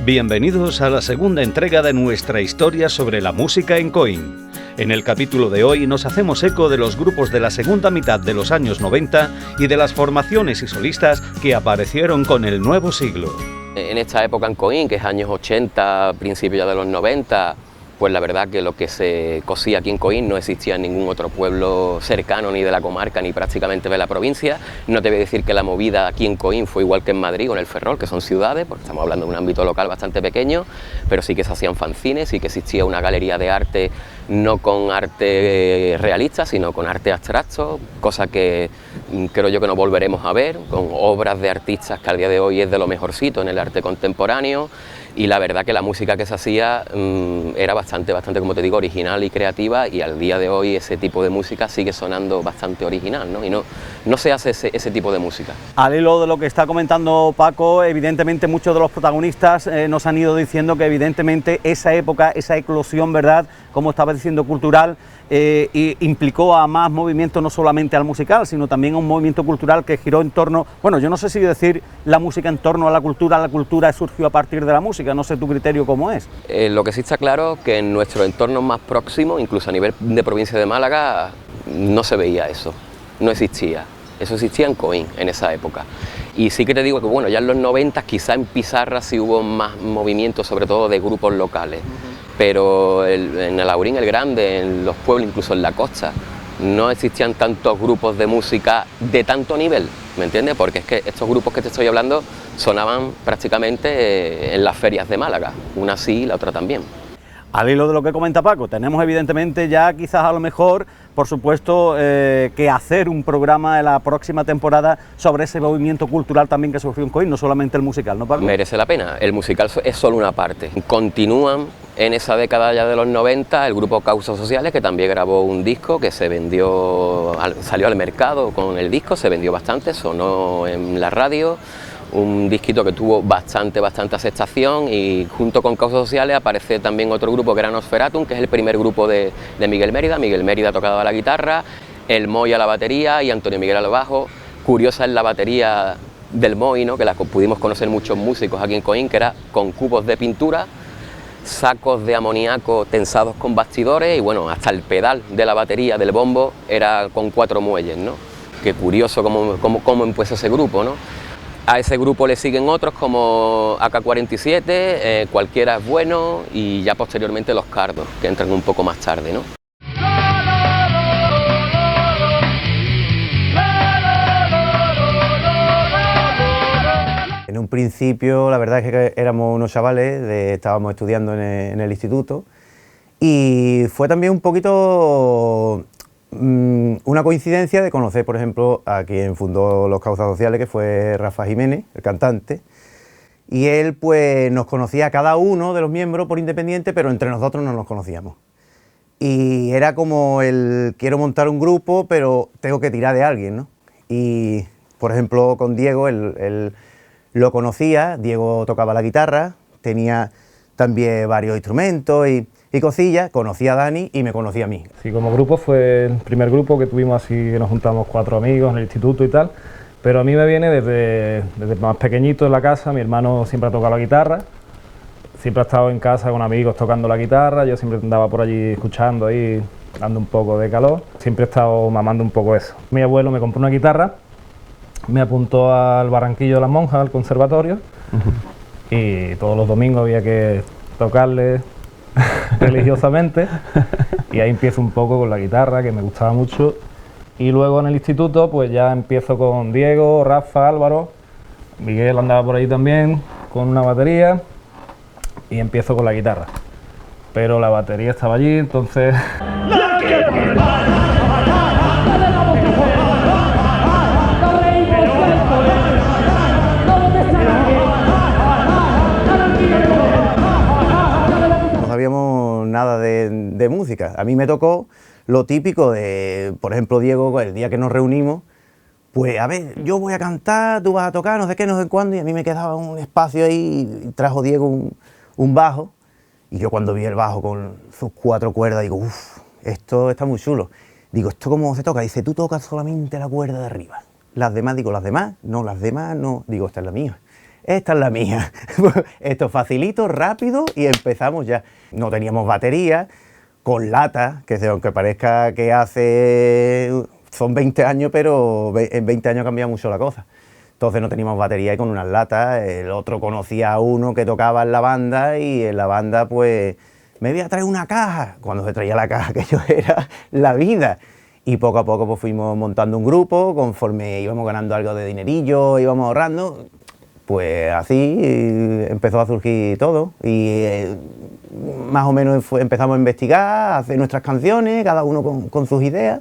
Bienvenidos a la segunda entrega de nuestra historia sobre la música en Coín. En el capítulo de hoy nos hacemos eco de los grupos de la segunda mitad de los años 90 y de las formaciones y solistas que aparecieron con el nuevo siglo. En esta época en Coín, que es años 80, principios ya de los 90, pues la verdad que lo que se cosía aquí en Coín no existía en ningún otro pueblo cercano, ni de la comarca, ni prácticamente de la provincia. No te voy a decir que la movida aquí en Coín fue igual que en Madrid o en el Ferrol, que son ciudades, porque estamos hablando de un ámbito local bastante pequeño, pero sí que se hacían fanzines, sí que existía una galería de arte, no con arte realista, sino con arte abstracto, cosa que creo yo que no volveremos a ver, con obras de artistas que al día de hoy es de lo mejorcito en el arte contemporáneo. Y la verdad que la música que se hacía era bastante, como te digo, original y creativa, y al día de hoy ese tipo de música sigue sonando bastante original, ¿no? Y no se hace ese tipo de música. Al hilo de lo que está comentando Paco, evidentemente muchos de los protagonistas nos han ido diciendo que evidentemente esa época, esa eclosión, ¿verdad?, como estaba diciendo, cultural, implicó a más movimiento, no solamente al musical, sino también a un movimiento cultural que giró en torno, bueno, yo no sé si decir la música en torno a la cultura surgió a partir de la música, no sé tu criterio cómo es. Lo que sí está claro que en nuestro entorno más próximo, incluso a nivel de provincia de Málaga, no se veía eso, no existía. Eso existía en Coín en esa época. Y sí que te digo que bueno, ya en los 90 quizá en Pizarra sí hubo más movimiento, sobre todo de grupos locales. Pero en Alhaurín el Grande, en los pueblos, incluso en la costa, no existían tantos grupos de música de tanto nivel, ¿me entiendes? Porque es que estos grupos que te estoy hablando sonaban prácticamente en las ferias de Málaga, una sí, la otra también. Al hilo de lo que comenta Paco, tenemos evidentemente ya quizás a lo mejor, por supuesto, que hacer un programa en la próxima temporada sobre ese movimiento cultural también que surgió en Coín, no solamente el musical, ¿no, Paco? Merece la pena, el musical es solo una parte. Continúan en esa década ya de los 90 el grupo Causas Sociales, que también grabó un disco que se vendió, salió al mercado con el disco, se vendió bastante, sonó en la radio. Un disquito que tuvo bastante aceptación, y junto con Causas Sociales aparece también otro grupo que era Nosferatum, que es el primer grupo de Miguel Mérida. Miguel Mérida tocaba la guitarra, el Moy a la batería y Antonio Miguel al bajo. Curiosa es la batería del Moy, ¿no?, que la pudimos conocer muchos músicos aquí en Coín, que era con cubos de pintura, sacos de amoníaco tensados con bastidores, y bueno, hasta el pedal de la batería del bombo era con 4 muelles, ¿no? Qué curioso cómo empezó ese grupo, ¿no? A ese grupo le siguen otros como AK-47, Cualquiera es bueno, y ya posteriormente Los Cardos, que entran un poco más tarde, ¿no? En un principio la verdad es que éramos unos chavales, estábamos estudiando en el instituto, y fue también un poquito una coincidencia de conocer, por ejemplo, a quien fundó los Causas Sociales, que fue Rafa Jiménez, el cantante, y él pues nos conocía a cada uno de los miembros por independiente, pero entre nosotros no nos conocíamos. Y era como el quiero montar un grupo, pero tengo que tirar de alguien, ¿no? Y por ejemplo con Diego, él lo conocía, Diego tocaba la guitarra, tenía también varios instrumentos y cosillas, conocía a Dani y me conocía a mí. Sí, como grupo fue el primer grupo que tuvimos, así que nos juntamos 4 amigos en el instituto y tal, pero a mí me viene desde más pequeñito en la casa. Mi hermano siempre ha tocado la guitarra, siempre ha estado en casa con amigos tocando la guitarra, yo siempre andaba por allí escuchando ahí, dando un poco de calor, siempre he estado mamando un poco eso. Mi abuelo me compró una guitarra, me apuntó al Barranquillo de las Monjas, al conservatorio, y todos los domingos había que tocarle religiosamente, y ahí empiezo un poco con la guitarra, que me gustaba mucho, y luego en el instituto pues ya empiezo con Diego, Rafa, Álvaro, Miguel andaba por ahí también con una batería, y empiezo con la guitarra, pero la batería estaba allí, entonces nada de música. A mí me tocó lo típico de, por ejemplo, Diego, el día que nos reunimos, pues a ver, yo voy a cantar, tú vas a tocar, no sé qué, no sé cuándo, y a mí me quedaba un espacio ahí, y trajo Diego un bajo, y yo cuando vi el bajo con sus 4 cuerdas, digo, uff, esto está muy chulo. Digo, ¿esto cómo se toca? Dice, tú tocas solamente la cuerda de arriba. Las demás, digo, ¿las demás? No, las demás no. Digo, esta es la mía. esta es la mía. Esto facilito, rápido y empezamos ya. No teníamos batería, con lata, que aunque parezca que son 20 años, pero en 20 años cambia mucho la cosa. Entonces no teníamos batería y con unas latas, el otro conocía a uno que tocaba en la banda y en la banda pues me voy a traer una caja. Cuando se traía la caja, aquello era la vida. Y poco a poco pues fuimos montando un grupo, conforme íbamos ganando algo de dinerillo, íbamos ahorrando, pues así empezó a surgir todo y más o menos empezamos a investigar, a hacer nuestras canciones, cada uno con sus ideas.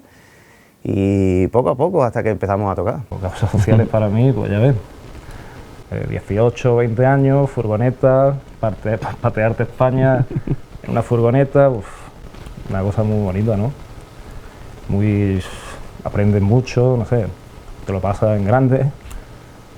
Y poco a poco hasta que empezamos a tocar. Causas sociales para mí, pues ya ves, 18, 20 años, furgoneta, patearte España en una furgoneta, una cosa muy bonita, ¿no? Aprendes mucho, no sé, te lo pasas en grande,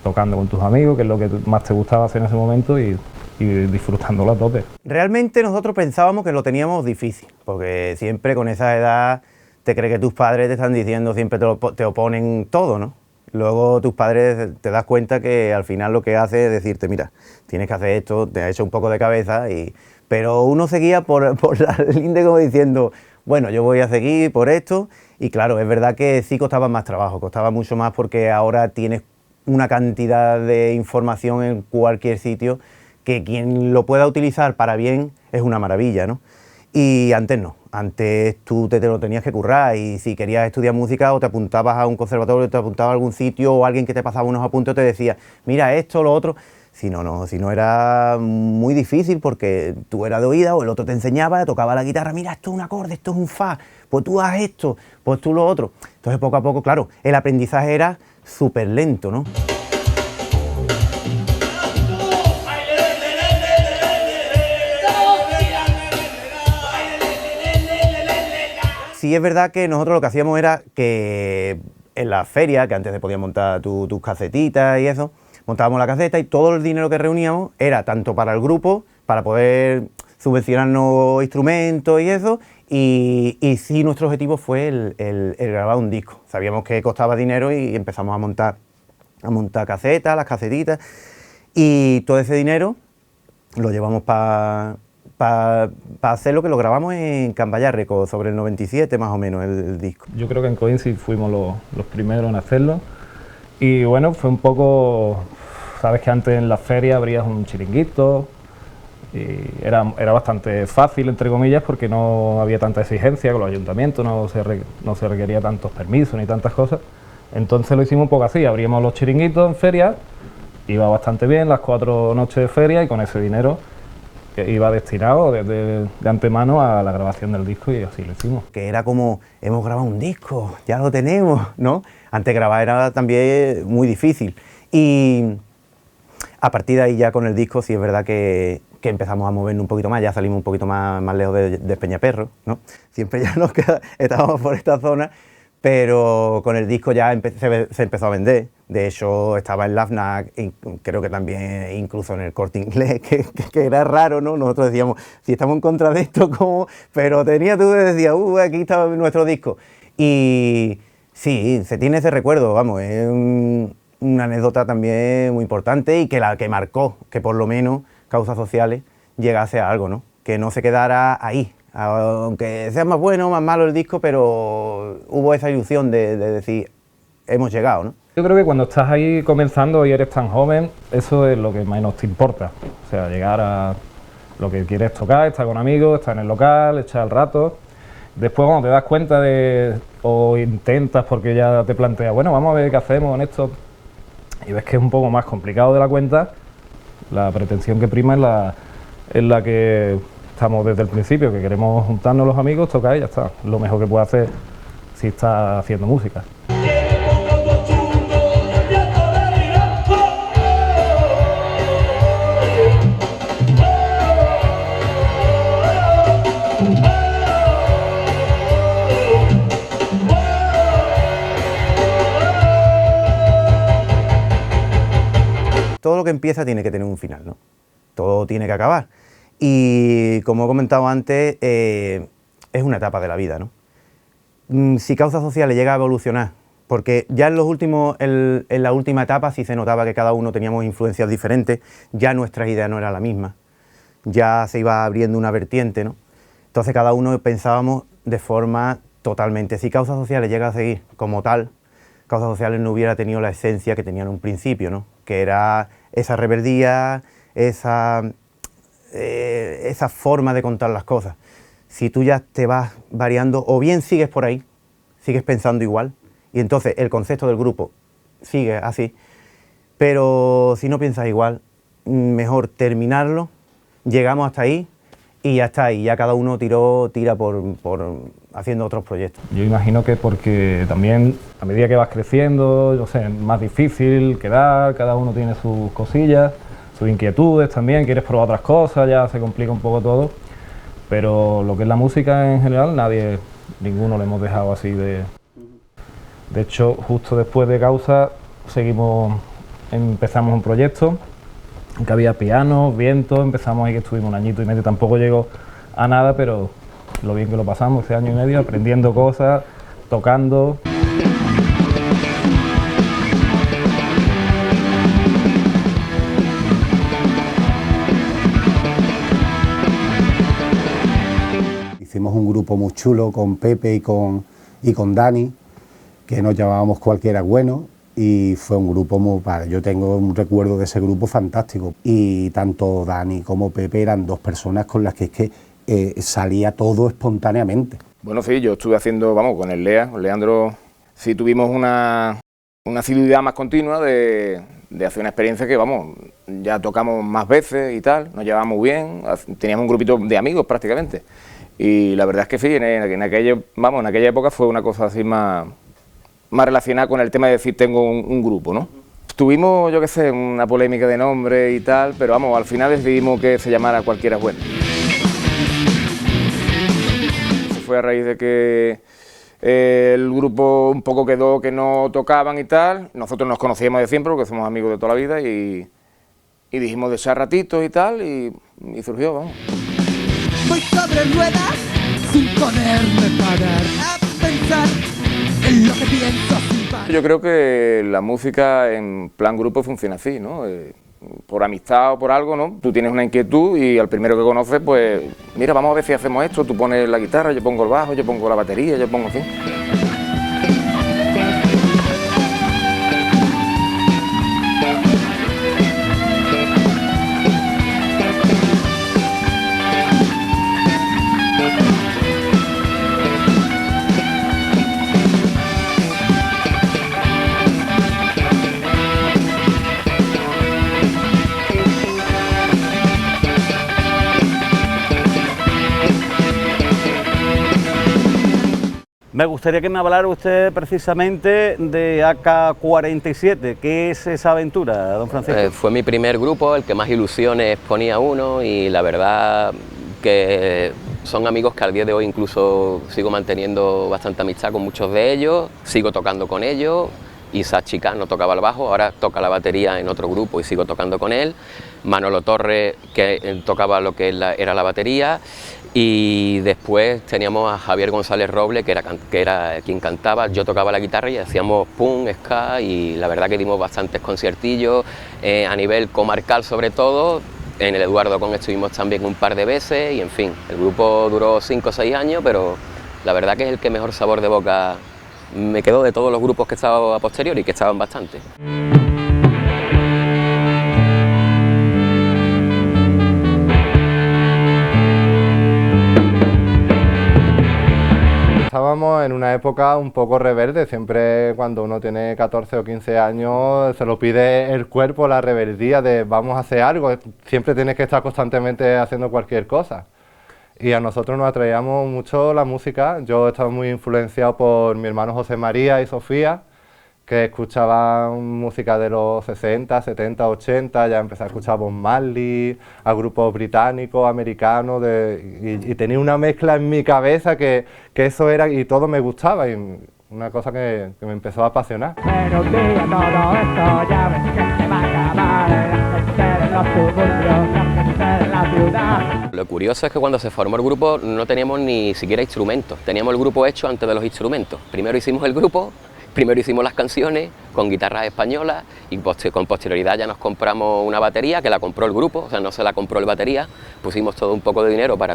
tocando con tus amigos, que es lo que más te gustaba hacer en ese momento y disfrutándolo a tope. Realmente nosotros pensábamos que lo teníamos difícil, porque siempre con esa edad te crees que tus padres te están diciendo, siempre te oponen todo, ¿no? Luego tus padres te das cuenta que al final lo que hace es decirte, mira, tienes que hacer esto, te ha hecho un poco de cabeza, pero uno seguía por la línea como diciendo, bueno, yo voy a seguir por esto, y claro, es verdad que sí costaba más trabajo, costaba mucho más porque ahora tienes una cantidad de información en cualquier sitio que quien lo pueda utilizar para bien es una maravilla, ¿no? Y antes no, antes tú te lo tenías que currar y si querías estudiar música o te apuntabas a un conservatorio, te apuntabas a algún sitio o alguien que te pasaba unos apuntes te decía, mira esto, lo otro. Si no era muy difícil porque tú eras de oída o el otro te enseñaba, tocaba la guitarra, mira esto es un acorde, esto es un fa, pues tú haz esto, pues tú lo otro. Entonces poco a poco, claro, el aprendizaje era súper lento, ¿no? Sí es verdad que nosotros lo que hacíamos era que en la feria, que antes te podías montar tus casetitas y eso, montábamos la caseta y todo el dinero que reuníamos era tanto para el grupo, para poder subvencionarnos instrumentos y eso, y sí nuestro objetivo fue el grabar un disco. Sabíamos que costaba dinero y empezamos a montar casetas, las casetitas, y todo ese dinero lo llevamos para hacer lo que lo grabamos en Cambayar Records, sobre el 97 más o menos el disco. Yo creo que en Coin sí fuimos los primeros en hacerlo y bueno, fue un poco, sabes que antes en la feria abrías un chiringuito y era bastante fácil entre comillas porque no había tanta exigencia con los ayuntamientos, no se requería tantos permisos ni tantas cosas, entonces lo hicimos un poco así, abríamos los chiringuitos en feria, iba bastante bien las 4 noches de feria y con ese dinero iba destinado de antemano a la grabación del disco y así lo hicimos. Que era como, hemos grabado un disco, ya lo tenemos, ¿no? Antes grabar era también muy difícil. Y a partir de ahí ya con el disco sí es verdad que empezamos a movernos un poquito más, ya salimos un poquito más lejos de Peñaperro, ¿no? Siempre ya estábamos por esta zona, pero con el disco ya se empezó a vender. De hecho, estaba en la FNAC, creo que también incluso en el Corte Inglés, que era raro, ¿no? Nosotros decíamos, si estamos en contra de esto, ¿cómo? Pero tenía tú que decías, aquí está nuestro disco. Y sí, se tiene ese recuerdo, vamos, es una anécdota también muy importante y que marcó, que por lo menos Causas Sociales llegase a algo, ¿no? Que no se quedara ahí. Aunque sea más bueno o más malo el disco, pero hubo esa ilusión de decir, hemos llegado, ¿no? Yo creo que cuando estás ahí comenzando y eres tan joven, eso es lo que menos te importa. O sea, llegar a lo que quieres tocar, estar con amigos, estar en el local, echar el rato. Después cuando te das cuenta o intentas porque ya te planteas, bueno, vamos a ver qué hacemos con esto, y ves que es un poco más complicado de la cuenta, la pretensión que prima es la que estamos desde el principio, que queremos juntarnos los amigos, tocar y ya está. Lo mejor que puedes hacer si estás haciendo música. Todo lo que empieza tiene que tener un final, ¿no? Todo tiene que acabar. Y como he comentado antes, es una etapa de la vida, ¿no? Si Causas Sociales llega a evolucionar porque ya en la última etapa sí se notaba que cada uno teníamos influencias diferentes, ya nuestra idea no era la misma, ya se iba abriendo una vertiente, ¿no? Entonces cada uno pensábamos de forma totalmente, si Causas Sociales llega a seguir como tal, Causas Sociales no hubiera tenido la esencia que tenía en un principio, ¿no? Que era esa rebeldía, esa forma de contar las cosas. Si tú ya te vas variando, o bien sigues por ahí, sigues pensando igual, y entonces el concepto del grupo sigue así, pero si no piensas igual, mejor terminarlo, llegamos hasta ahí y ya está, y ya cada uno tira por haciendo otros proyectos. Yo imagino que porque también a medida que vas creciendo, yo sé, es más difícil quedar, cada uno tiene sus cosillas, sus inquietudes también, quieres probar otras cosas, ya se complica un poco todo, pero lo que es la música en general, ninguno le hemos dejado así de... De hecho, justo después de Causa empezamos un proyecto en que había piano, viento, empezamos ahí que estuvimos un añito y medio, tampoco llegó a nada, pero lo bien que lo pasamos ese año y medio, aprendiendo cosas, tocando. Hicimos un grupo muy chulo con Pepe y con Dani, que nos llamábamos Cualquiera Bueno, y fue un grupo muy padre. Yo tengo un recuerdo de ese grupo fantástico, y tanto Dani como Pepe eran dos personas con las que es que salía todo espontáneamente. Bueno, sí, yo estuve haciendo, con el Lea, con Leandro, sí tuvimos una asiduidad más continua de hacer una experiencia que, ya tocamos más veces y tal, nos llevábamos muy bien, teníamos un grupito de amigos prácticamente, y la verdad es que sí, en aquella época fue una cosa así más relacionada con el tema de decir tengo un grupo, ¿no? Tuvimos, yo qué sé, una polémica de nombre y tal, pero al final decidimos que se llamara Cualquiera Bueno. Fue a raíz de que el grupo un poco quedó que no tocaban y tal, nosotros nos conocíamos de siempre porque somos amigos de toda la vida y dijimos de echar ratitos y tal y surgió, Voy sobre ruedas sin poderme parar a pensar en lo que pienso sin parar. Yo creo que la música en plan grupo funciona así, ¿no? Por amistad o por algo, ¿no? Tú tienes una inquietud y al primero que conoces, pues, mira, vamos a ver si hacemos esto, tú pones la guitarra, yo pongo el bajo, yo pongo la batería, yo pongo, en fin. Me gustaría que me hablara usted precisamente de AK-47, ¿qué es esa aventura, don Francisco? Fue mi primer grupo, el que más ilusiones ponía uno y la verdad que son amigos que al día de hoy incluso sigo manteniendo bastante amistad con muchos de ellos, sigo tocando con ellos. Isaac Chicano tocaba el bajo, ahora toca la batería en otro grupo y sigo tocando con él. Manolo Torres, que tocaba lo que era la batería. Y después teníamos a Javier González Roble, que era quien cantaba, yo tocaba la guitarra y hacíamos punk, ska, y la verdad que dimos bastantes conciertillos, a nivel comarcal sobre todo. En el Eduardo Con estuvimos también un par de veces y en fin, el grupo duró 5 o 6 años, pero la verdad que es el que mejor sabor de boca me quedó de todos los grupos que estaban a posteriori, que estaban bastante. Estábamos en una época un poco rebelde, siempre cuando uno tiene 14 o 15 años se lo pide el cuerpo, la rebeldía de vamos a hacer algo, siempre tienes que estar constantemente haciendo cualquier cosa. Y a nosotros nos atraíamos mucho la música, yo estaba muy influenciado por mi hermano José María y Sofía, que escuchaban música de los 60, 70, 80, ya empecé a escuchar Bob Marley, a grupos británicos, americanos, y tenía una mezcla en mi cabeza que eso era, y todo me gustaba, y una cosa que me empezó a apasionar. Pero un día todo esto ya ves que se va a acabar, la gente de los suburbios, la gente de la ciudad. Lo curioso es que cuando se formó el grupo no teníamos ni siquiera instrumentos, teníamos el grupo hecho antes de los instrumentos. Primero hicimos el grupo, Primero hicimos las canciones con guitarras españolas y con posterioridad ya nos compramos una batería que la compró el grupo, o sea, no se la compró el batería, pusimos todo un poco de dinero para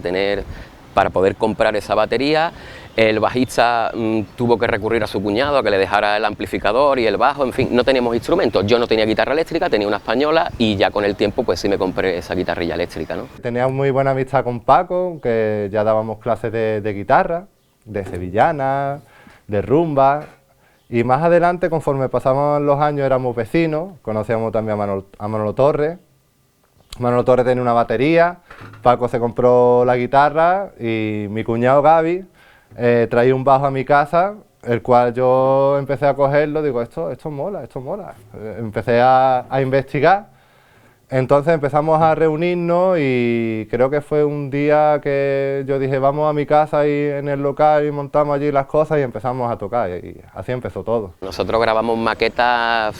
poder comprar esa batería. El bajista tuvo que recurrir a su cuñado a que le dejara el amplificador y el bajo, en fin, no teníamos instrumentos. Yo no tenía guitarra eléctrica, tenía una española y ya con el tiempo pues sí me compré esa guitarrilla eléctrica, ¿no? Tenía muy buena amistad con Paco, que ya dábamos clases de guitarra, de sevillana, de rumba. Y más adelante, conforme pasaban los años, éramos vecinos, conocíamos también a Manolo Torres. Manolo Torres tenía una batería, Paco se compró la guitarra y mi cuñado Gaby traía un bajo a mi casa, el cual yo empecé a cogerlo, digo, esto mola, esto mola. Empecé a investigar, entonces empezamos a reunirnos y creo que fue un día que yo dije, vamos a mi casa y en el local y montamos allí las cosas y empezamos a tocar y así empezó todo. Nosotros grabamos maquetas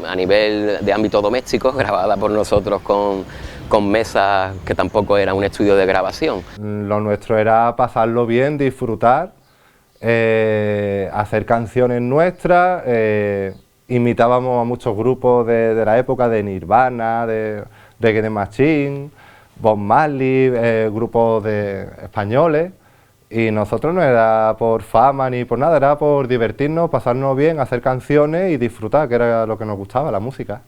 a nivel de ámbito doméstico, grabadas por nosotros con mesas que tampoco era un estudio de grabación. Lo nuestro era pasarlo bien, disfrutar, hacer canciones nuestras, imitábamos a muchos grupos de la época, de Nirvana, de Reggae the Machine, Bob Marley, grupos españoles, y nosotros no era por fama ni por nada, era por divertirnos, pasarnos bien, hacer canciones y disfrutar, que era lo que nos gustaba, la música.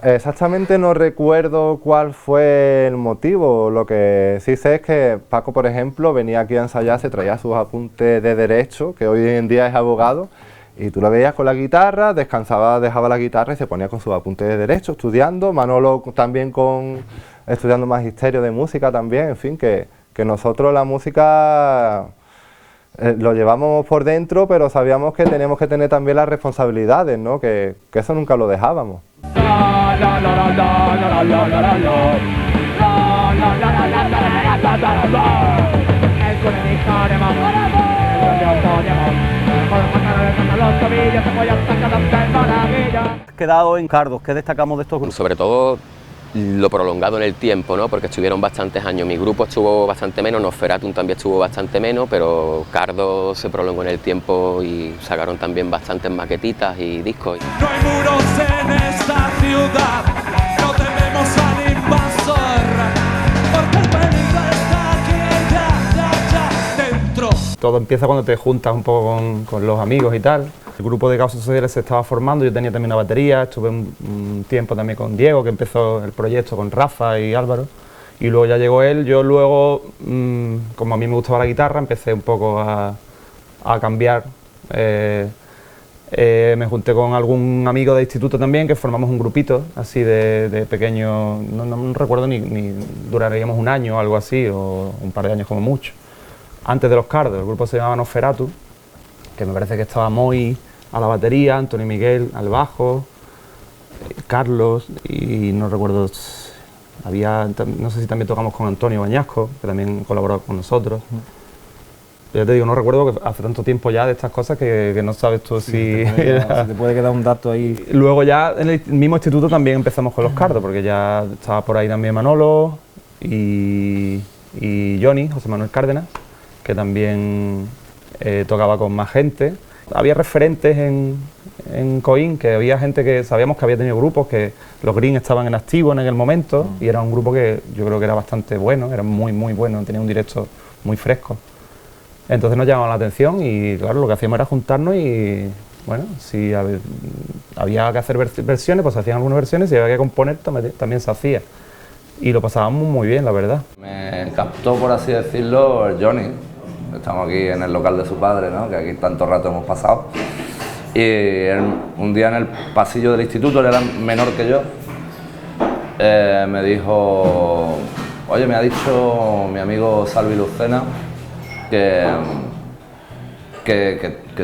Exactamente no recuerdo cuál fue el motivo, lo que sí sé es que Paco, por ejemplo, venía aquí a ensayar, se traía sus apuntes de derecho, que hoy en día es abogado, y tú lo veías con la guitarra, descansaba, dejaba la guitarra y se ponía con sus apuntes de derecho, estudiando, Manolo también estudiando magisterio de música también, en fin, que nosotros la música lo llevamos por dentro, pero sabíamos que teníamos que tener también las responsabilidades, ¿no? Que eso nunca lo dejábamos. Quedado en Cardos, ¿qué destacamos de estos grupos? Sobre todo lo prolongado en el tiempo, ¿no? Porque estuvieron bastantes años. Mi grupo estuvo bastante menos, Nosferatum también estuvo bastante menos, pero Cardos se prolongó en el tiempo y sacaron también bastantes maquetitas y discos. No hay muros en esta ciudad, no tememos al invasor, porque el peligro está aquí, ya dentro. Todo empieza cuando te juntas un poco con los amigos y tal. El grupo de causas sociales se estaba formando, yo tenía también una batería, estuve un tiempo también con Diego, que empezó el proyecto con Rafa y Álvaro, y luego ya llegó él. Yo luego, como a mí me gustaba la guitarra, empecé un poco a cambiar. Me junté con algún amigo de instituto también, que formamos un grupito así de pequeño, no recuerdo ni duraríamos un año o algo así, o un par de años como mucho, antes de los Cardos. El grupo se llamaba Nosferatum, que me parece que estaba Moy a la batería, Antonio Miguel al bajo, Carlos, y no recuerdo, no sé si también tocamos con Antonio Bañasco, que también colaboró con nosotros. Ya te digo, no recuerdo, que hace tanto tiempo ya de estas cosas que no sabes tú si... se te puede quedar un dato ahí. Luego ya en el mismo instituto también empezamos con los Cardos, porque ya estaba por ahí también Manolo y Johnny, José Manuel Cárdenas, que también tocaba con más gente. Había referentes en Coín, que había gente que sabíamos que había tenido grupos, que los Green estaban en activo en aquel momento, y era un grupo que yo creo que era bastante bueno, era muy bueno, tenía un directo muy fresco. Entonces nos llamaba la atención y claro, lo que hacíamos era juntarnos y bueno, si había que hacer versiones, pues se hacían algunas versiones, y si había que componer también se hacía. Y lo pasábamos muy bien, la verdad. Me captó, por así decirlo, el Johnny. Estamos aquí en el local de su padre, ¿no? Que aquí tanto rato hemos pasado. Y él, un día en el pasillo del instituto, él era menor que yo, me dijo, oye, me ha dicho mi amigo Salvi Lucena que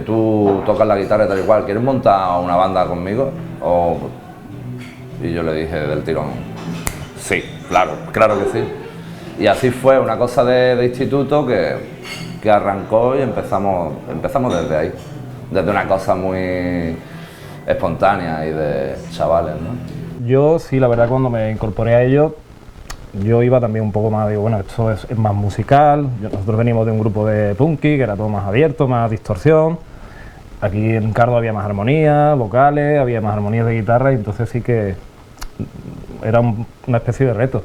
tú tocas la guitarra y tal y cual, ¿quieres montar una banda conmigo? Y yo le dije del tirón, sí, claro que sí. Y así fue una cosa de instituto que arrancó y empezamos desde ahí. desde una cosa muy espontánea y de chavales, ¿no? Yo sí, la verdad, cuando me incorporé a ello, yo iba también un poco más, digo, bueno, esto es más musical. Nosotros venimos de un grupo de punky, que era todo más abierto, más distorsión. Aquí en Cardo había más armonía, vocales, había más armonías de guitarra, y entonces sí que era una especie de reto.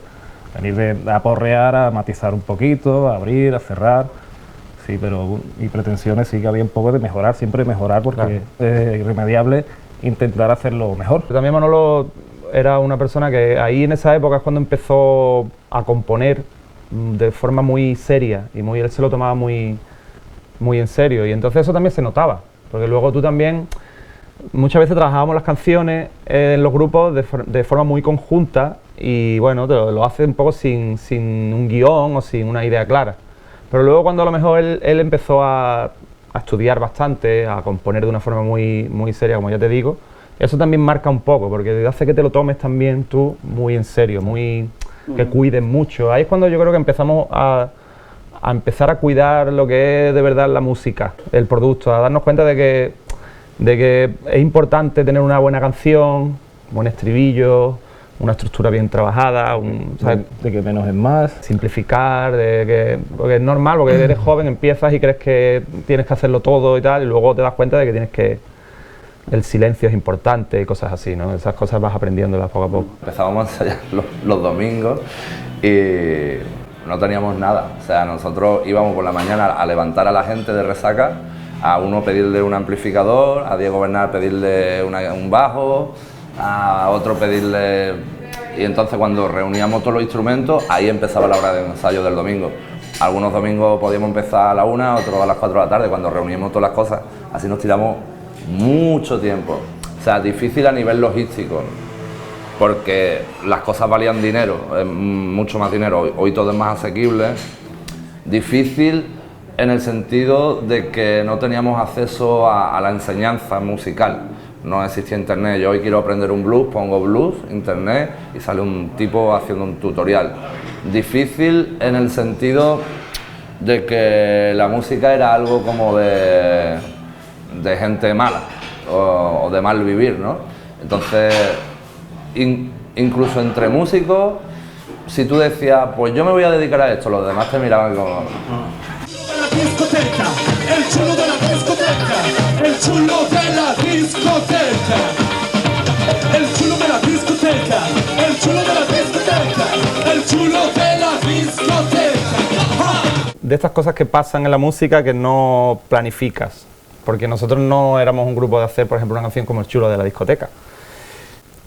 Venir de aporrear a matizar un poquito, a abrir, a cerrar. Sí, pero y pretensiones sí que había un poco de mejorar, siempre mejorar, porque es irremediable intentar hacerlo mejor. También Manolo era una persona que ahí en esa época es cuando empezó a componer de forma muy seria, y él se lo tomaba muy en serio, y entonces eso también se notaba, porque luego tú también, muchas veces trabajábamos las canciones en los grupos de forma muy conjunta, y bueno, lo hace un poco sin un guión o sin una idea clara. Pero luego cuando a lo mejor él empezó a estudiar bastante, a componer de una forma muy seria, como ya te digo, eso también marca un poco, porque hace que te lo tomes también tú muy en serio, que cuides mucho. Ahí es cuando yo creo que empezamos a empezar a cuidar lo que es de verdad la música, el producto, a darnos cuenta de que es importante tener una buena canción, buen estribillo, una estructura bien trabajada, ¿sabes? De que menos es más. Simplificar, porque es normal, porque eres joven, empiezas y crees que tienes que hacerlo todo y tal, y luego te das cuenta de que el silencio es importante y cosas así, ¿no? Esas cosas vas aprendiéndolas poco a poco. Empezábamos a ensayar los domingos y no teníamos nada. O sea, nosotros íbamos por la mañana a levantar a la gente de resaca, a uno pedirle un amplificador, a Diego Bernal pedirle un bajo, a otro pedirle... Y entonces cuando reuníamos todos los instrumentos, ahí empezaba la hora de ensayo del domingo. Algunos domingos podíamos empezar a la 1, otros a las 4 de la tarde, cuando reuníamos todas las cosas. Así nos tiramos mucho tiempo. O sea, difícil a nivel logístico, porque las cosas valían dinero, mucho más dinero. Hoy todo es más asequible. Difícil en el sentido de que no teníamos acceso a la enseñanza musical. No existía internet. Yo hoy quiero aprender un blues, pongo blues, internet, y sale un tipo haciendo un tutorial. Difícil en el sentido de que la música era algo como de gente mala o de mal vivir, ¿no? Entonces, incluso entre músicos, si tú decías, pues yo me voy a dedicar a esto, los demás te miraban como... El chulo de la discoteca, el chulo de la discoteca, el chulo de la discoteca, el chulo de la discoteca, el chulo de la discoteca. De estas cosas que pasan en la música que no planificas, porque nosotros no éramos un grupo de hacer, por ejemplo, una canción como El chulo de la discoteca,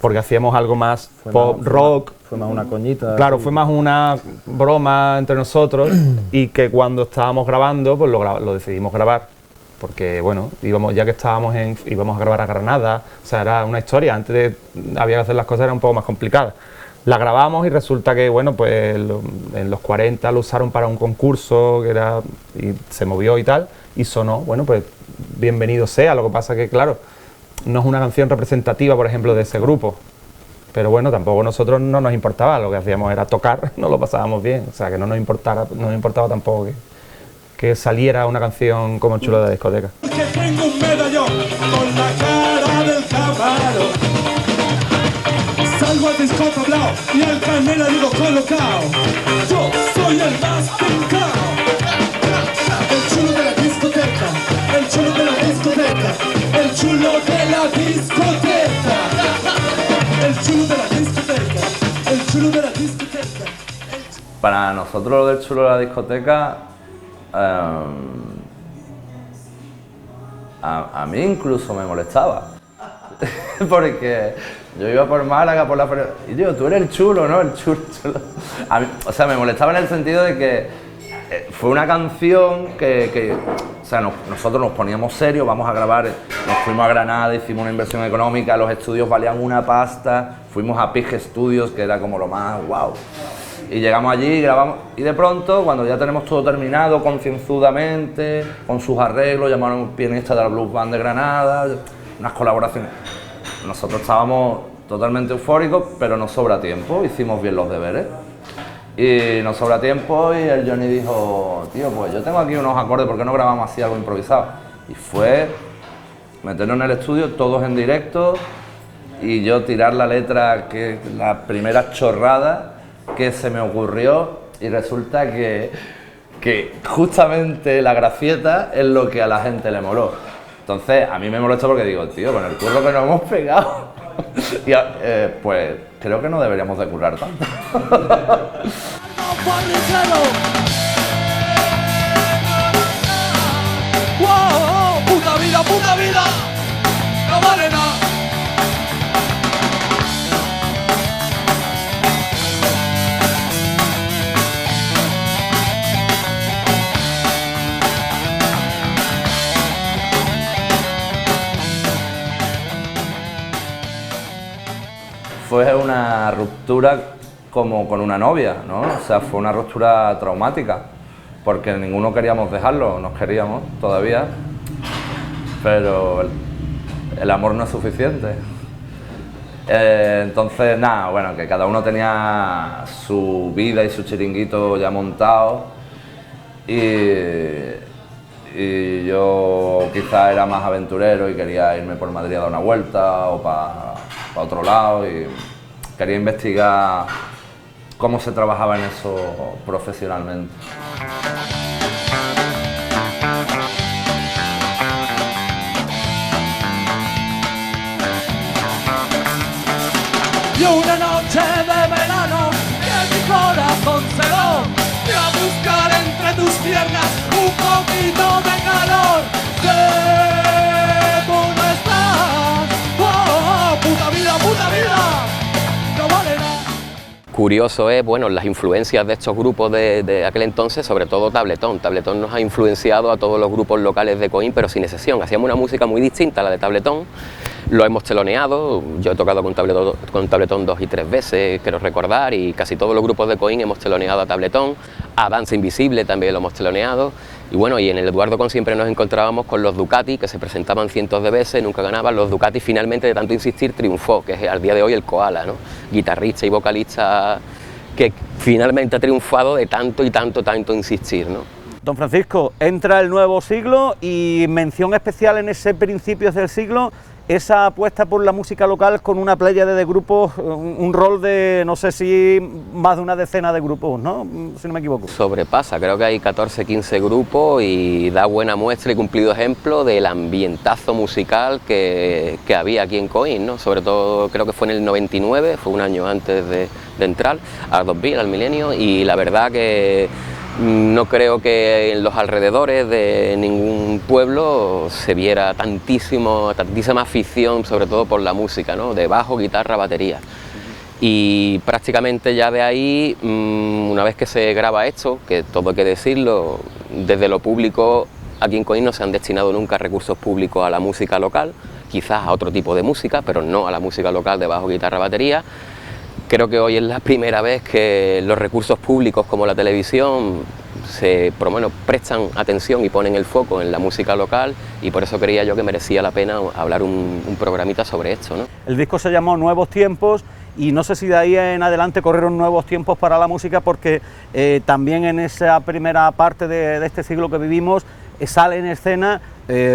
porque hacíamos algo más pop, rock. Fue más una coñita. Claro, fue más una broma entre nosotros, y que cuando estábamos grabando, pues lo decidimos grabar, porque bueno, íbamos a grabar a Granada, o sea, era una historia, antes había que hacer las cosas, era un poco más complicadas. La grabamos y resulta que, bueno, pues en los 40 lo usaron para un concurso, y se movió y tal, y sonó, bueno, pues bienvenido sea. Lo que pasa que, claro, no es una canción representativa, por ejemplo, de ese grupo. Pero bueno, tampoco nosotros no nos importaba, lo que hacíamos era tocar, nos lo pasábamos bien, o sea que no nos importaba tampoco que saliera una canción como El chulo de la discoteca. Que tengo un medallón con la cara del camarero, salgo al disco tablao y el canela digo colocao, yo soy el más picao. El chulo de la discoteca, el chulo de la discoteca, el chulo de la discoteca. El chulo de la discoteca, el chulo de la discoteca. Para nosotros lo del chulo de la discoteca, a mí incluso me molestaba, porque yo iba por Málaga, por la feria, y digo, tú eres el chulo, ¿no? El chulo. A mí, o sea, me molestaba en el sentido de que fue una canción o sea, nosotros nos poníamos serios, vamos a grabar, nos fuimos a Granada, hicimos una inversión económica, los estudios valían una pasta, fuimos a Pig Studios, que era como lo más wow. Y llegamos allí, grabamos, y de pronto, cuando ya tenemos todo terminado, concienzudamente, con sus arreglos, llamaron a un pianista de la Blues Band de Granada, unas colaboraciones. Nosotros estábamos totalmente eufóricos, pero nos sobra tiempo, hicimos bien los deberes. Y nos sobra tiempo, y el Johnny dijo, tío, pues yo tengo aquí unos acordes, ¿por qué no grabamos así algo improvisado? Y fue meternos en el estudio, todos en directo, y yo tirar la letra, la primera chorrada que se me ocurrió, y resulta que justamente la gracieta es lo que a la gente le moló. Entonces a mí me molesta porque digo, tío, con el curro que nos hemos pegado, y, pues creo que no deberíamos de currar tanto. ¡Wow! ¡Puta vida! ¡No vale nada! Fue una ruptura como con una novia, ¿no? O sea, fue una ruptura traumática, porque ninguno queríamos dejarlo, nos queríamos todavía, pero el amor no es suficiente. Entonces, nada, bueno, que cada uno tenía su vida y su chiringuito ya montado, y yo quizá era más aventurero y quería irme por Madrid a dar una vuelta o para otro lado, y quería investigar cómo se trabajaba en eso profesionalmente. Y una noche de verano que mi corazón cegó, fui a buscar entre tus piernas un poquito de calor. Sé tú no estás, oh, puta vida, no vale nada. Curioso es, bueno, las influencias de estos grupos de aquel entonces, sobre todo Tabletón. Tabletón nos ha influenciado a todos los grupos locales de Coín, pero sin excepción. Hacíamos una música muy distinta a la de Tabletón. Lo hemos teloneado, yo he tocado con Tabletón 2 y 3 veces, quiero recordar, y casi todos los grupos de Coín hemos teloneado a Tabletón, a Danza Invisible también lo hemos teloneado, y bueno, y en el Eduardo Con siempre nos encontrábamos con los Ducati, que se presentaban cientos de veces, nunca ganaban. Los Ducati finalmente, de tanto insistir, triunfó, que es al día de hoy el Koala, ¿no? Guitarrista y vocalista que finalmente ha triunfado de tanto insistir, ¿no? Don Francisco, entra el nuevo siglo y mención especial en ese principios del siglo, esa apuesta por la música local con una pléyade de grupos, un rol de, no sé si más de una decena de grupos, ¿no? Si no me equivoco. Sobrepasa, creo que hay 14, 15 grupos y da buena muestra y cumplido ejemplo del ambientazo musical que había aquí en Coín, ¿no? Sobre todo creo que fue en el 99, fue un año antes de entrar al 2000, al milenio, y la verdad que no creo que en los alrededores de ningún pueblo se viera tantísima afición, sobre todo por la música, ¿no? De bajo, guitarra, batería. Y prácticamente ya de ahí, una vez que se graba esto, que todo hay que decirlo, desde lo público aquí en Coín no se han destinado nunca recursos públicos a la música local, quizás a otro tipo de música, pero no a la música local de bajo, guitarra, batería. Creo que hoy es la primera vez que los recursos públicos como la televisión por lo menos prestan atención y ponen el foco en la música local, y por eso creía yo que merecía la pena hablar un programita sobre esto, ¿no? El disco se llamó Nuevos Tiempos y no sé si de ahí en adelante corrieron nuevos tiempos para la música, porque también en esa primera parte de este siglo que vivimos sale en escena,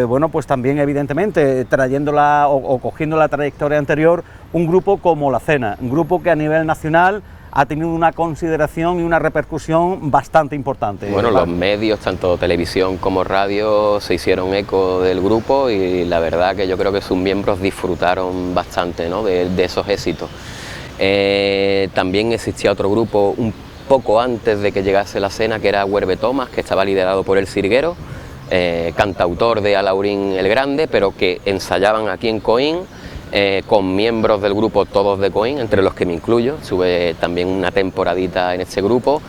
bueno, pues también evidentemente trayéndola o cogiendo la trayectoria anterior, un grupo como La Cena, un grupo que a nivel nacional ha tenido una consideración y una repercusión bastante importante. Bueno, los medios, tanto televisión como radio, se hicieron eco del grupo y la verdad que yo creo que sus miembros disfrutaron bastante, ¿no? de esos éxitos. También existía otro grupo un poco antes de que llegase La Cena, que era Huerve Tomás, que estaba liderado por El Sirguero, cantautor de Alaurín el Grande, pero que ensayaban aquí en Coín, con miembros del grupo todos de Coín, entre los que me incluyo. Estuve también una temporadita en este grupo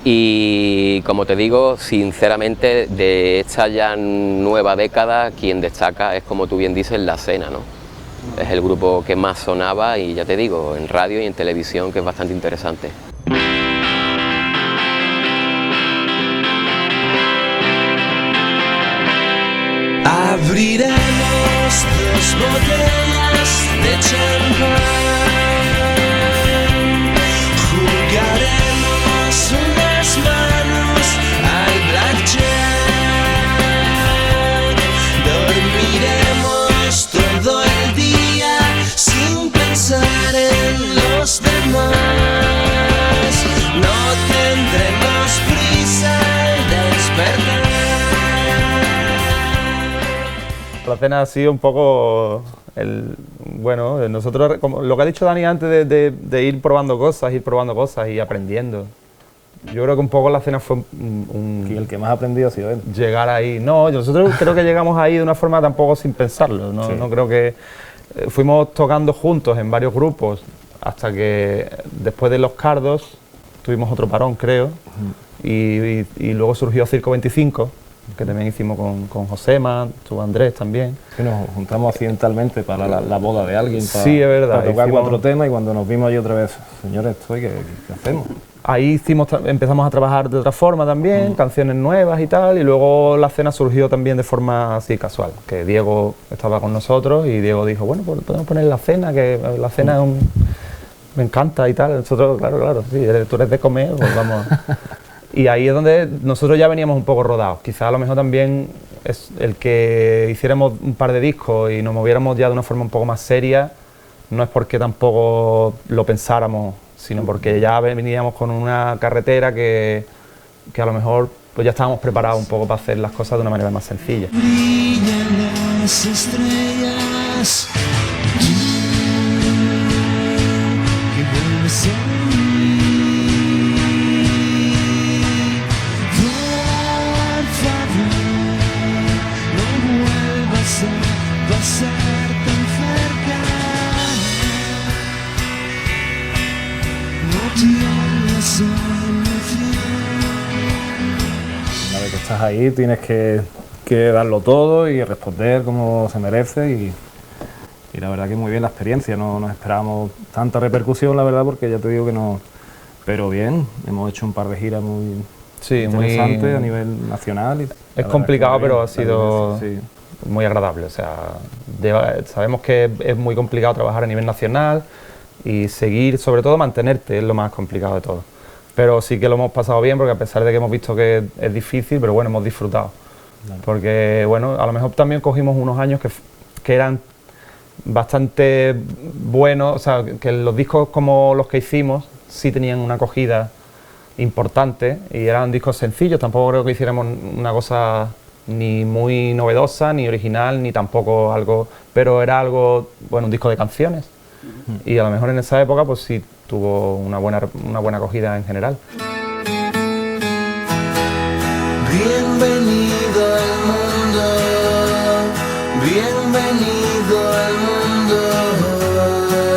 y, como te digo, sinceramente, de esta ya nueva década, quien destaca es, como tú bien dices, La Cena, ¿no? Es el grupo que más sonaba, y ya te digo, en radio y en televisión, que es bastante interesante. Abriremos 2 botellas de champán, jugaremos unas manos al blackjack, dormiremos La cena ha sido un poco bueno, nosotros, como lo que ha dicho Dani antes de ir probando cosas y aprendiendo. Yo creo que un poco la cena fue Y el que más ha aprendido ha sido él. llegar ahí. No, nosotros creo que llegamos ahí de una forma tampoco sin pensarlo. No, Sí. no creo que fuimos tocando juntos en varios grupos hasta que después de Los Cardos tuvimos otro parón, creo, y luego surgió Circo 25, que también hicimos con Josema, tuvo Andrés también. Que nos juntamos accidentalmente para la boda de alguien, Sí, es verdad, para tocar hicimos- 4 temas, y cuando nos vimos allí otra vez, señores, ¿qué hacemos? Ahí empezamos a trabajar de otra forma también, canciones nuevas y tal, y luego la cena surgió también de forma así casual, que Diego estaba con nosotros y Diego dijo, bueno, pues podemos poner la cena, que la cena me encanta y tal. Nosotros, claro, sí, tú eres de comer, pues vamos. Y ahí es donde nosotros ya veníamos un poco rodados. Quizás a lo mejor también es el que hiciéramos un par de discos y nos moviéramos ya de una forma un poco más seria, no es porque tampoco lo pensáramos, sino porque ya veníamos con una carretera que a lo mejor pues ya estábamos preparados un poco para hacer las cosas de una manera más sencilla. Brillan las estrellas, tú que vuelves a mí. Por favor, no vuelvas a pasar tan cerca. No tienes emoción. Una vez que estás ahí tienes que darlo todo y responder como se merece, y la verdad que muy bien la experiencia, no nos esperábamos tanta repercusión, la verdad, porque ya te digo que no, pero bien, hemos hecho un par de giras muy interesantes a nivel nacional. Es complicado, pero ha sido muy agradable. O sea, sabemos que es muy complicado trabajar a nivel nacional y seguir, sobre todo mantenerte, es lo más complicado de todo. Pero sí que lo hemos pasado bien, porque a pesar de que hemos visto que es difícil, pero bueno, hemos disfrutado. Porque bueno, a lo mejor también cogimos unos años que eran bastante buenos, o sea, que los discos como los que hicimos sí tenían una acogida importante y eran discos sencillos. Tampoco creo que hiciéramos una cosa ni muy novedosa, ni original, ni tampoco algo, pero era algo, bueno, un disco de canciones. Y a lo mejor en esa época pues sí tuvo una buena acogida en general. Bienvenido al mundo, bienvenido al mundo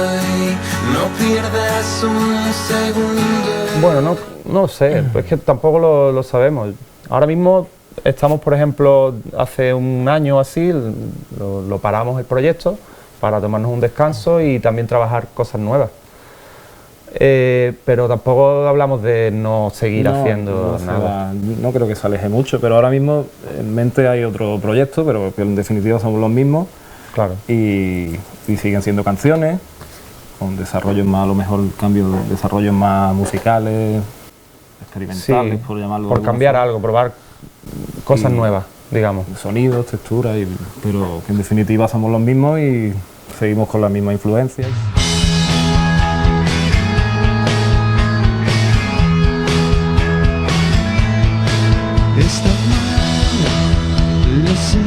hoy. No pierdas un segundo. Bueno, no sé, es que tampoco lo sabemos. Ahora mismo estamos, por ejemplo, hace un año o así, lo paramos el proyecto para tomarnos un descanso y también trabajar cosas nuevas. Pero tampoco hablamos de no seguir haciendo nada. No creo que se aleje mucho, pero ahora mismo en mente hay otro proyecto, pero que en definitiva somos los mismos. Claro. Y siguen siendo canciones, con desarrollos más, a lo mejor desarrollos más musicales, experimentales, Sí, por llamarlo. por cambiar algo, probar cosas nuevas, digamos. Sonidos, texturas, pero que en definitiva somos los mismos y seguimos con las mismas influencias. Está mal, lo sé.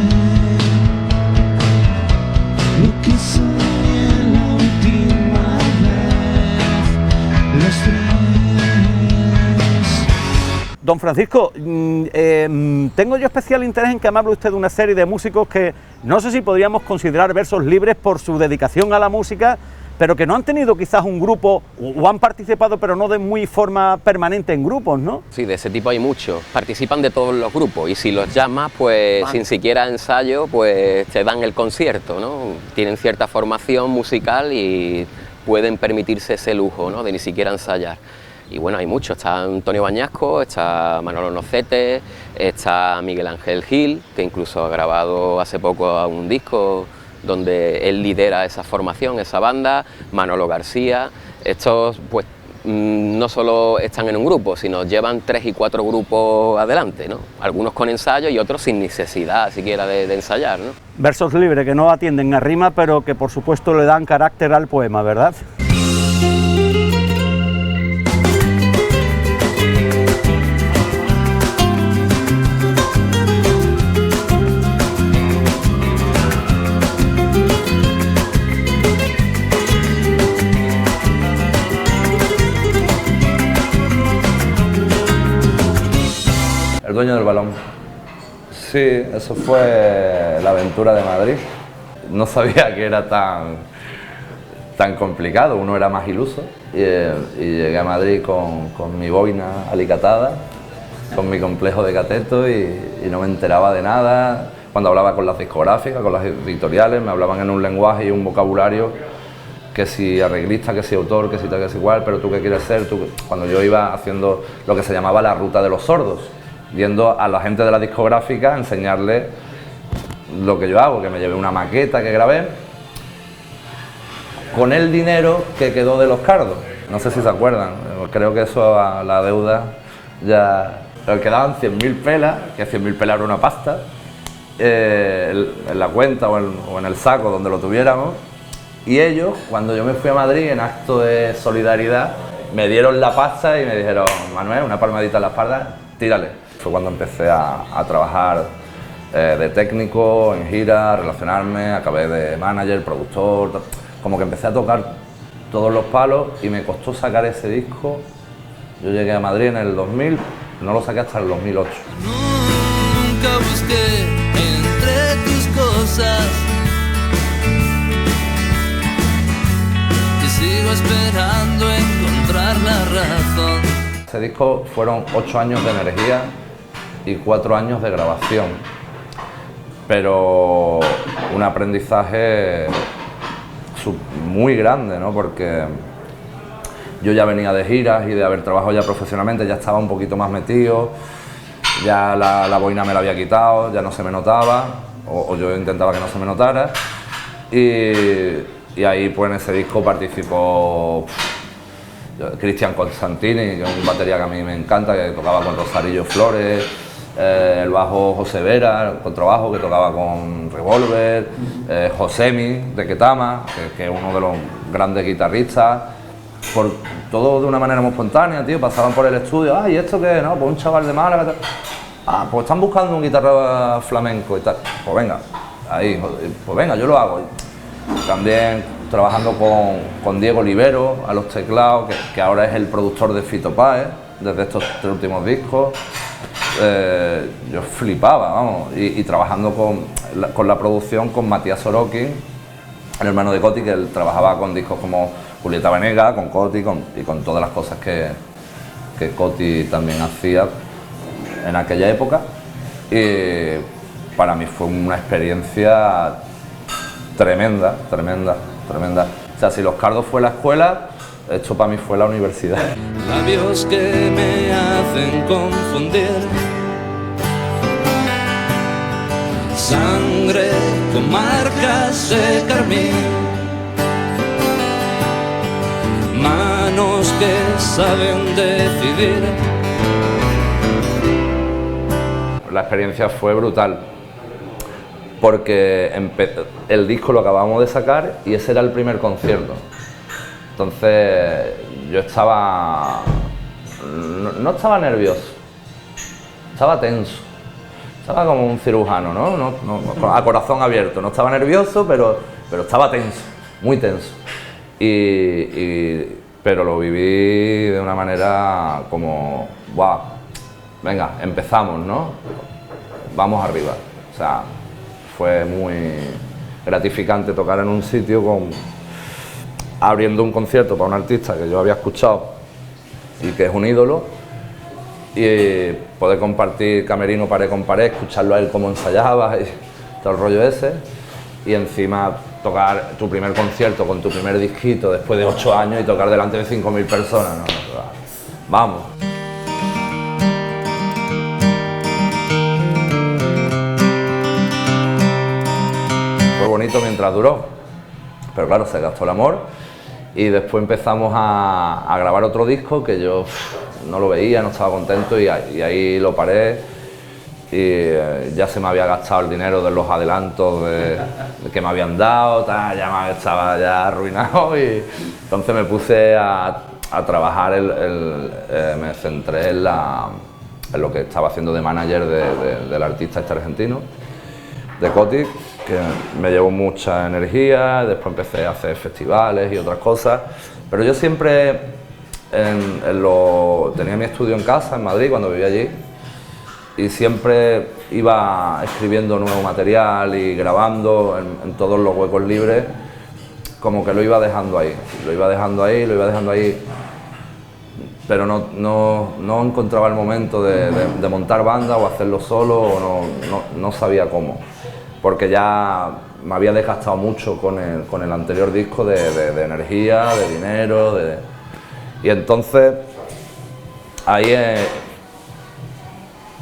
Lo que soñé la última vez, los tres. Don Francisco, tengo yo especial interés en que me hable usted de una serie de músicos que no sé si podríamos considerar versos libres por su dedicación a la música, pero que no han tenido quizás un grupo o han participado, pero no de muy forma permanente en grupos, ¿no? Sí, de ese tipo hay muchos. Participan de todos los grupos y si los llamas, pues sin siquiera ensayo, pues te dan el concierto, ¿no? Tienen cierta formación musical y pueden permitirse ese lujo, ¿no? De ni siquiera ensayar. Y bueno, hay muchos. Está Antonio Bañasco, está Manolo Nocete, está Miguel Ángel Gil, que incluso ha grabado hace poco un disco donde él lidera esa formación, esa banda, Manolo García. Estos pues no solo están en un grupo, sino llevan 3 y 4 grupos adelante, ¿no? Algunos con ensayo y otros sin necesidad siquiera de ensayar, ¿no? Versos libres que no atienden a rima, pero que por supuesto le dan carácter al poema, ¿verdad? El dueño del balón. Sí, eso fue la aventura de Madrid. No sabía que era tan complicado, uno era más iluso. Y llegué a Madrid con mi boina alicatada, con mi complejo de cateto y no me enteraba de nada. Cuando hablaba con las discográficas, con las editoriales, me hablaban en un lenguaje y un vocabulario que si arreglista, que si autor, que si tal, que si igual, pero tú qué quieres ser. Cuando yo iba haciendo lo que se llamaba la ruta de los sordos, yendo a la gente de la discográfica a enseñarle lo que yo hago, que me llevé una maqueta que grabé con el dinero que quedó de los cardos. No sé si se acuerdan, creo que eso a la deuda ya quedaban 100.000 pelas, que 100.000 pelas era una pasta, en la cuenta o en el saco donde lo tuviéramos. Y ellos, cuando yo me fui a Madrid en acto de solidaridad, me dieron la pasta y me dijeron: Manuel, una palmadita en la espalda, tírale. Fue cuando empecé a trabajar de técnico, en gira, a relacionarme, acabé de manager, productor, como que empecé a tocar todos los palos y me costó sacar ese disco. Yo llegué a Madrid en el 2000, no lo saqué hasta el 2008. Nunca busqué entre tus cosas y sigo esperando encontrar la razón. Ese disco fueron 8 años de energía y 4 años de grabación, pero un aprendizaje muy grande, ¿no? Porque yo ya venía de giras y de haber trabajado ya profesionalmente, ya estaba un poquito más metido, ya la boina me la había quitado, ya no se me notaba, o yo intentaba que no se me notara, y ahí pues en ese disco participó Cristian Constantini, que es un batería que a mí me encanta, que tocaba con Rosarillo Flores, el bajo José Vera, el contrabajo que tocaba con Revolver, Josemi de Ketama, que es uno de los grandes guitarristas. Por todo de una manera muy espontánea, tío, pasaban por el estudio: ¿y esto qué? No, pues un chaval de Málaga, pues están buscando un guitarra flamenco y tal. Pues venga, ahí, pues venga, yo lo hago. También trabajando con Diego Olivero a los teclados, que ahora es el productor de Fito Páez, desde estos 3 últimos discos. Yo flipaba, vamos, y trabajando con la producción con Matías Sorokin, el hermano de Coti, que él trabajaba con discos como Julieta Venegas, con Coti y con todas las cosas que Coti también hacía en aquella época. Y para mí fue una experiencia tremenda. O sea, si Los Cardos fue la escuela, esto para mí fue la universidad. Labios que me hacen confundir, sangre con marcas de carmín, manos que saben decidir. La experiencia fue brutal, porque el disco lo acabamos de sacar y ese era el primer concierto. Entonces yo estaba, no estaba nervioso, estaba tenso, estaba como un cirujano, ¿no? A corazón abierto, no estaba nervioso, pero estaba tenso, muy tenso. Pero lo viví de una manera como, ¡guau! Venga, empezamos, ¿no? Vamos arriba. O sea, fue muy gratificante tocar en un sitio abriendo un concierto para un artista que yo había escuchado y que es un ídolo, y poder compartir camerino pared con pared, escucharlo a él cómo ensayaba y todo el rollo ese, y encima tocar tu primer concierto con tu primer disquito después de 8 años y tocar delante de 5.000 personas, ¿no? Vamos. Fue bonito mientras duró, pero claro, se gastó el amor. Y después empezamos a grabar otro disco que yo no lo veía, no estaba contento, y ahí lo paré. Y ya se me había gastado el dinero de los adelantos que me habían dado, ya estaba ya arruinado, y entonces me puse a trabajar, me centré en lo que estaba haciendo de manager del artista este argentino, de Coti, que me llevó mucha energía. Después empecé a hacer festivales y otras cosas, pero yo siempre tenía mi estudio en casa, en Madrid, cuando vivía allí, y siempre iba escribiendo nuevo material y grabando en todos los huecos libres, como que lo iba dejando ahí, pero no encontraba el momento de montar banda o hacerlo solo, o no sabía cómo, porque ya me había desgastado mucho con el anterior disco de energía, de dinero, y entonces ahí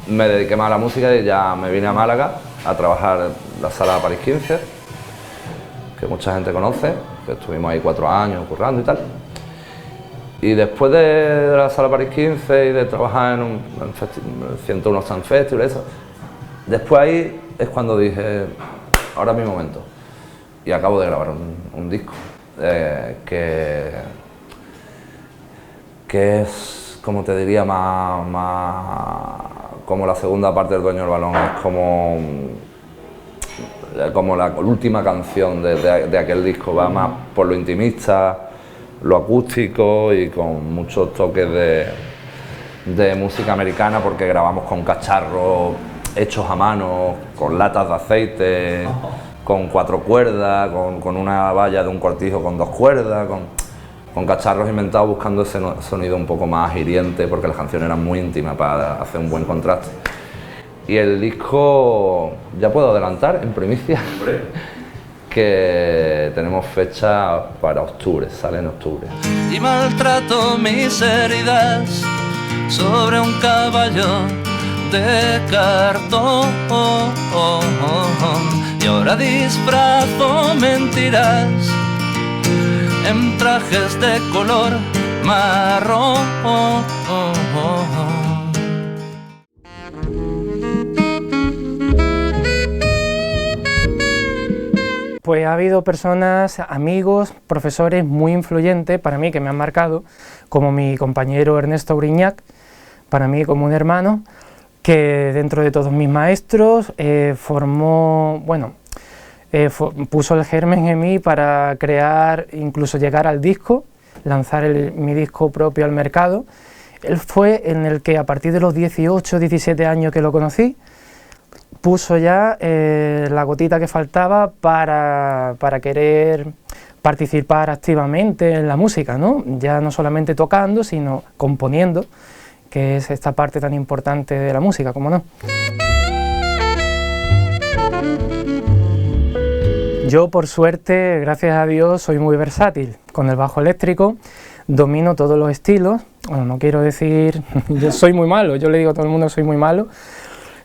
me dediqué más a la música y ya me vine a Málaga a trabajar en la Sala París 15, que mucha gente conoce, que estuvimos ahí 4 años currando y tal. Y después de la Sala París 15 y de trabajar en 101 Stand Festival, eso, después ahí es cuando dije, ahora es mi momento. Y acabo de grabar un disco que es, como te diría, más como la segunda parte del Dueño del Balón, es como la última canción de aquel disco, va más por lo intimista, lo acústico y con muchos toques de música americana, porque grabamos con cacharros hechos a mano, con latas de aceite, con 4 cuerdas, con una valla de un cortijo con 2 cuerdas, con cacharros inventados, buscando ese sonido un poco más hiriente, porque las canciones eran muy íntimas para hacer un buen contraste. Y el disco, ya puedo adelantar en primicia, que tenemos fecha para octubre, sale en octubre. Y maltrato mis heridas sobre un caballo de cartón, y ahora disfrazo mentiras en trajes de color marrón. Pues ha habido personas, amigos, profesores muy influyentes para mí que me han marcado, como mi compañero Ernesto Briñac, para mí como un hermano, que dentro de todos mis maestros puso el germen en mí para crear, incluso llegar al disco, lanzar mi disco propio al mercado. Él fue en el que a partir de los 18, 17 años que lo conocí, puso ya la gotita que faltaba para querer participar activamente en la música, ¿no? Ya no solamente tocando, sino componiendo, que es esta parte tan importante de la música, ¿cómo no? Yo, por suerte, gracias a Dios, soy muy versátil. Con el bajo eléctrico domino todos los estilos. Bueno, no quiero decir, yo soy muy malo, yo le digo a todo el mundo que soy muy malo,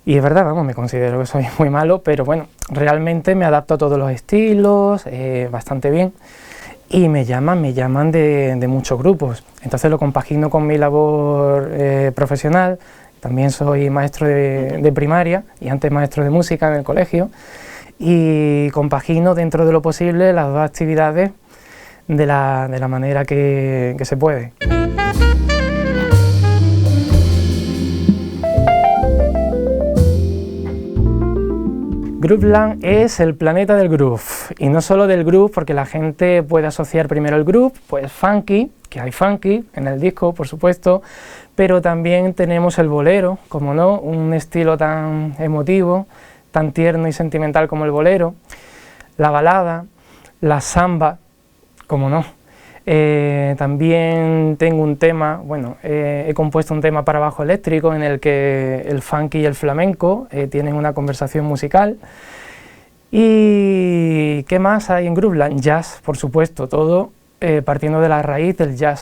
y es verdad, vamos, me considero que soy muy malo, pero bueno, realmente me adapto a todos los estilos, bastante bien, y me llaman de muchos grupos. Entonces lo compagino con mi labor profesional. También soy maestro de primaria y antes maestro de música en el colegio, y compagino dentro de lo posible las dos actividades de la manera que se puede. Grooveland es el planeta del groove, y no solo del groove, porque la gente puede asociar primero el groove, pues funky, que hay funky en el disco, por supuesto, pero también tenemos el bolero, como no, un estilo tan emotivo, tan tierno y sentimental como el bolero, la balada, la samba, como no. También tengo un tema, he compuesto un tema para bajo eléctrico en el que el funky y el flamenco tienen una conversación musical. ¿Y qué más hay en Grooveland? Jazz, por supuesto, todo partiendo de la raíz del jazz.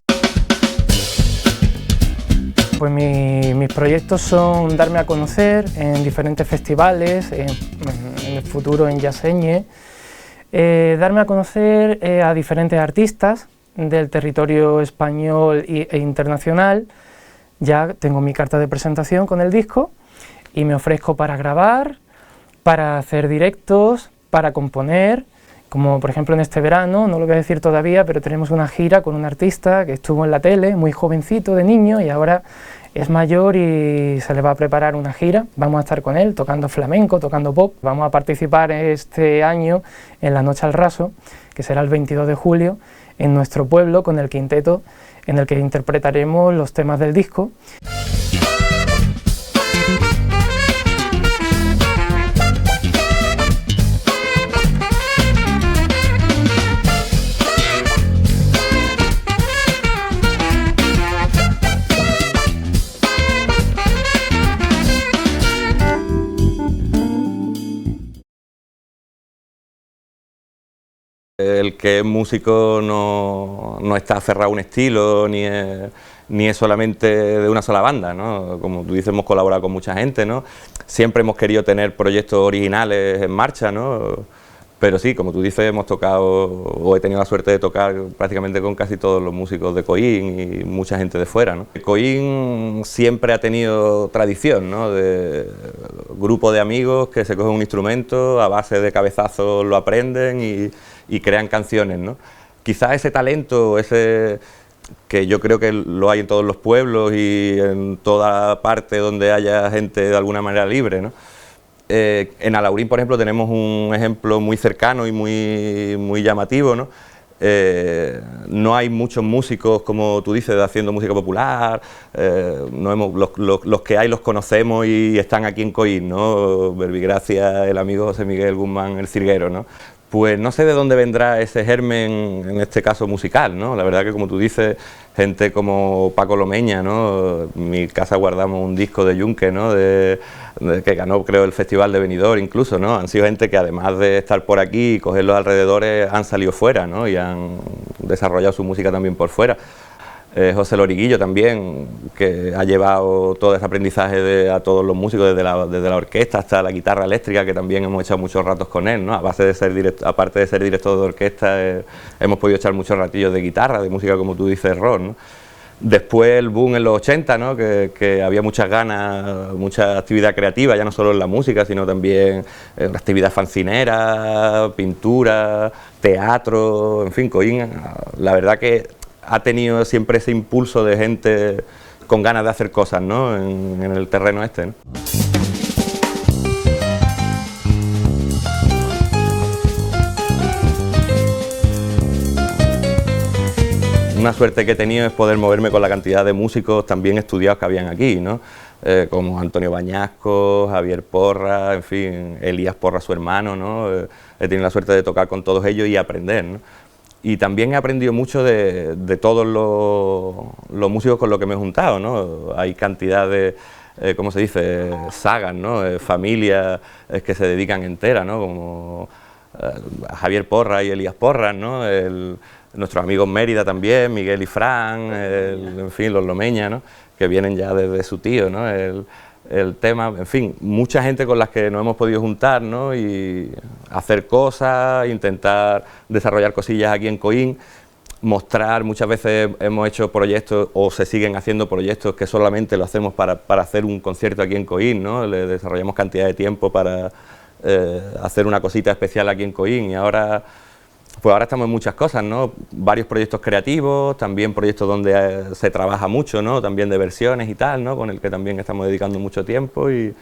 Pues mis proyectos son darme a conocer en diferentes festivales, en el futuro en Jazzeñe, darme a conocer a diferentes artistas del territorio español e internacional. Ya tengo mi carta de presentación con el disco y me ofrezco para grabar, para hacer directos, para componer, como por ejemplo en este verano, no lo voy a decir todavía, pero tenemos una gira con un artista que estuvo en la tele, muy jovencito de niño, y ahora es mayor y se le va a preparar una gira. Vamos a estar con él tocando flamenco, tocando pop. Vamos a participar este año en la Noche al Raso, que será el 22 de julio, en nuestro pueblo, con el quinteto en el que interpretaremos los temas del disco. el que es músico no está aferrado a un estilo, ni es solamente de una sola banda, ¿no? Como tú dices, hemos colaborado con mucha gente, ¿no? Siempre hemos querido tener proyectos originales en marcha, ¿no? Pero sí, como tú dices, hemos tocado, o he tenido la suerte de tocar prácticamente con casi todos los músicos de Coín y mucha gente de fuera, ¿no? Coín siempre ha tenido tradición, ¿no? De grupo de amigos que se cogen un instrumento, a base de cabezazos lo aprenden y crean canciones, ¿no? Quizás ese talento, que yo creo que lo hay en todos los pueblos y en toda parte donde haya gente de alguna manera libre, ¿no? En Alaurín, por ejemplo, tenemos un ejemplo muy cercano y muy llamativo, ¿no? No hay muchos músicos, como tú dices, haciendo música popular, los que hay los conocemos y están aquí en Coín, ¿no? Verbigracia, el amigo José Miguel Guzmán, el Cirguero, ¿no? Pues no sé de dónde vendrá ese germen, en este caso musical, ¿no? La verdad que, como tú dices, gente como Paco Lomeña, ¿no? En mi casa guardamos un disco de Yunque, ¿no? Que ganó, creo, el Festival de Benidorm incluso, ¿no? Han sido gente que, además de estar por aquí y coger los alrededores, han salido fuera, ¿no? Y han desarrollado su música también por fuera. José Loriguillo también, que ha llevado todo ese aprendizaje a todos los músicos, desde la orquesta hasta la guitarra eléctrica, que también hemos echado muchos ratos con él, ¿no? Aparte de ser director de orquesta, hemos podido echar muchos ratillos de guitarra, de música, como tú dices, rock, ¿no? Después el boom en los 80, ¿no? Que había muchas ganas, mucha actividad creativa, ya no solo en la música, sino también actividad fancinera, pintura, teatro, en fin, Coín, la verdad que ha tenido siempre ese impulso de gente con ganas de hacer cosas, ¿no? en el terreno este, ¿no? Una suerte que he tenido es poder moverme con la cantidad de músicos también estudiados que habían aquí, ¿no? Como Antonio Bañasco, Javier Porra, en fin, Elías Porra, su hermano, ¿no? He tenido la suerte de tocar con todos ellos y aprender, ¿no? Y también he aprendido mucho de todos los músicos con los que me he juntado, ¿no? Hay cantidad de, ¿cómo se dice?, sagas, ¿no? Familias que se dedican enteras, ¿no? Como Javier Porra y Elías Porra, ¿no? Nuestros amigos Mérida también, Miguel y Fran, en fin, los Lomeña, ¿no? Que vienen ya desde su tío, ¿no? El tema, en fin, mucha gente con las que nos hemos podido juntar, ¿no? Y hacer cosas, intentar desarrollar cosillas aquí en Coín, mostrar, muchas veces hemos hecho proyectos o se siguen haciendo proyectos que solamente lo hacemos para hacer un concierto aquí en Coín, ¿no? Le desarrollamos cantidad de tiempo para hacer una cosita especial aquí en Coín y ahora estamos en muchas cosas, ¿no? Varios proyectos creativos, también proyectos donde se trabaja mucho, ¿no? También de versiones y tal, ¿no? Con el que también estamos dedicando mucho tiempo y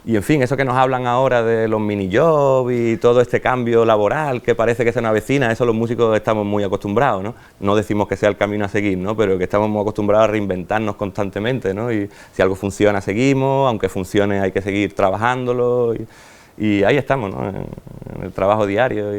en fin, eso que nos hablan ahora de los mini-jobs y todo este cambio laboral que parece que se nos avecina, eso los músicos estamos muy acostumbrados, ¿no? No decimos que sea el camino a seguir, ¿no? Pero que estamos muy acostumbrados a reinventarnos constantemente, ¿no? Y si algo funciona, seguimos, aunque funcione hay que seguir trabajándolo y ahí estamos, ¿no? En el trabajo diario.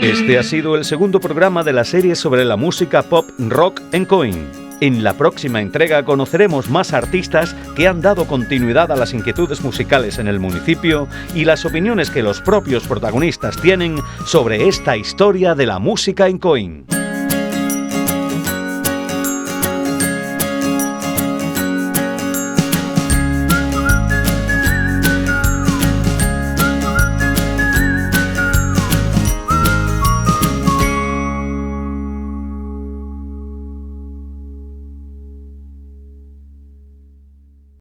Este ha sido el segundo programa de la serie sobre la música pop rock en Coín. En la próxima entrega conoceremos más artistas que han dado continuidad a las inquietudes musicales en el municipio y las opiniones que los propios protagonistas tienen sobre esta historia de la música en Coín.